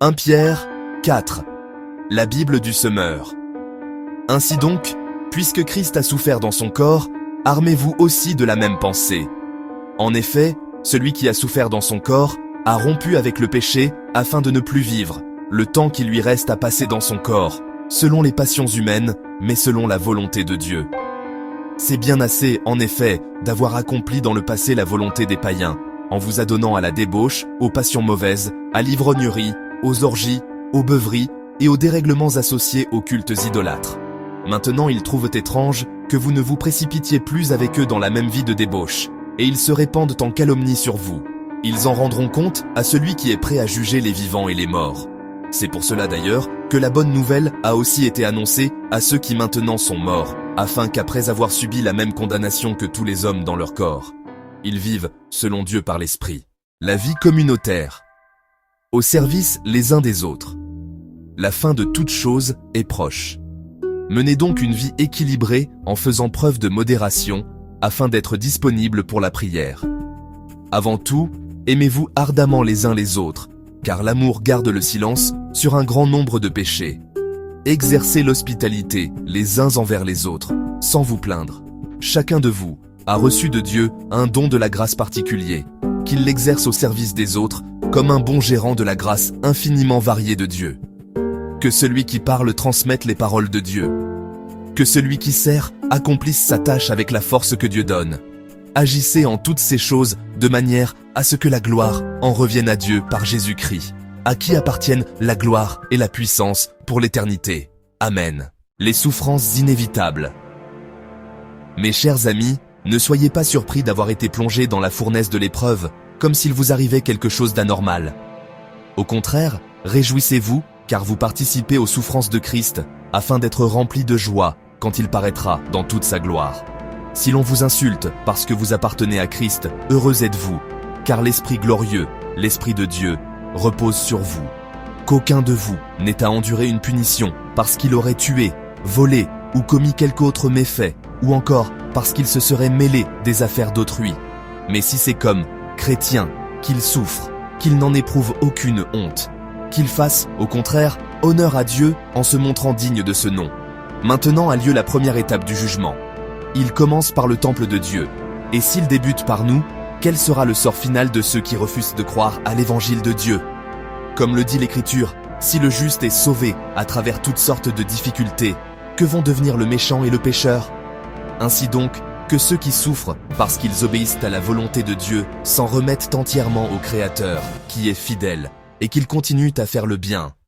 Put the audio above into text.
1 Pierre 4. La Bible du semeur. Ainsi donc, puisque Christ a souffert dans son corps, armez-vous aussi de la même pensée. En effet, celui qui a souffert dans son corps a rompu avec le péché afin de ne plus vivre, le temps qui lui reste à passer dans son corps, selon les passions humaines, mais selon la volonté de Dieu. C'est bien assez, en effet, d'avoir accompli dans le passé la volonté des païens, en vous adonnant à la débauche, aux passions mauvaises, à l'ivrognerie, aux orgies, aux beuveries et aux dérèglements associés aux cultes idolâtres. Maintenant ils trouvent étrange que vous ne vous précipitiez plus avec eux dans la même vie de débauche, et ils se répandent en calomnie sur vous. Ils en rendront compte à celui qui est prêt à juger les vivants et les morts. C'est pour cela d'ailleurs que la bonne nouvelle a aussi été annoncée à ceux qui maintenant sont morts, afin qu'après avoir subi la même condamnation que tous les hommes dans leur corps, ils vivent selon Dieu par l'Esprit. La vie communautaire. Au service les uns des autres. La fin de toute chose est proche. Menez donc une vie équilibrée en faisant preuve de modération, afin d'être disponible pour la prière. Avant tout, aimez-vous ardemment les uns les autres, car l'amour garde le silence sur un grand nombre de péchés. Exercez l'hospitalité les uns envers les autres, sans vous plaindre. Chacun de vous a reçu de Dieu un don de la grâce particulier, qu'il l'exerce au service des autres, comme un bon gérant de la grâce infiniment variée de Dieu. Que celui qui parle transmette les paroles de Dieu. Que celui qui sert accomplisse sa tâche avec la force que Dieu donne. Agissez en toutes ces choses de manière à ce que la gloire en revienne à Dieu par Jésus-Christ, à qui appartiennent la gloire et la puissance pour l'éternité. Amen. Les souffrances inévitables. Mes chers amis, ne soyez pas surpris d'avoir été plongés dans la fournaise de l'épreuve, comme s'il vous arrivait quelque chose d'anormal. Au contraire, réjouissez-vous, car vous participez aux souffrances de Christ, afin d'être remplis de joie quand il paraîtra dans toute sa gloire. Si l'on vous insulte parce que vous appartenez à Christ, heureux êtes-vous, car l'Esprit glorieux, l'Esprit de Dieu, repose sur vous. Qu'aucun de vous n'ait à endurer une punition parce qu'il aurait tué, volé ou commis quelque autre méfait, ou encore parce qu'il se serait mêlé des affaires d'autrui. Mais si c'est comme chrétien qu'il souffre, qu'il n'en éprouve aucune honte, qu'il fasse, au contraire, honneur à Dieu en se montrant digne de ce nom. Maintenant a lieu la première étape du jugement. Il commence par le temple de Dieu. Et s'il débute par nous, quel sera le sort final de ceux qui refusent de croire à l'évangile de Dieu? Comme le dit l'Écriture, si le juste est sauvé à travers toutes sortes de difficultés, que vont devenir le méchant et le pécheur? Ainsi donc, que ceux qui souffrent parce qu'ils obéissent à la volonté de Dieu s'en remettent entièrement au Créateur, qui est fidèle, et qu'ils continuent à faire le bien,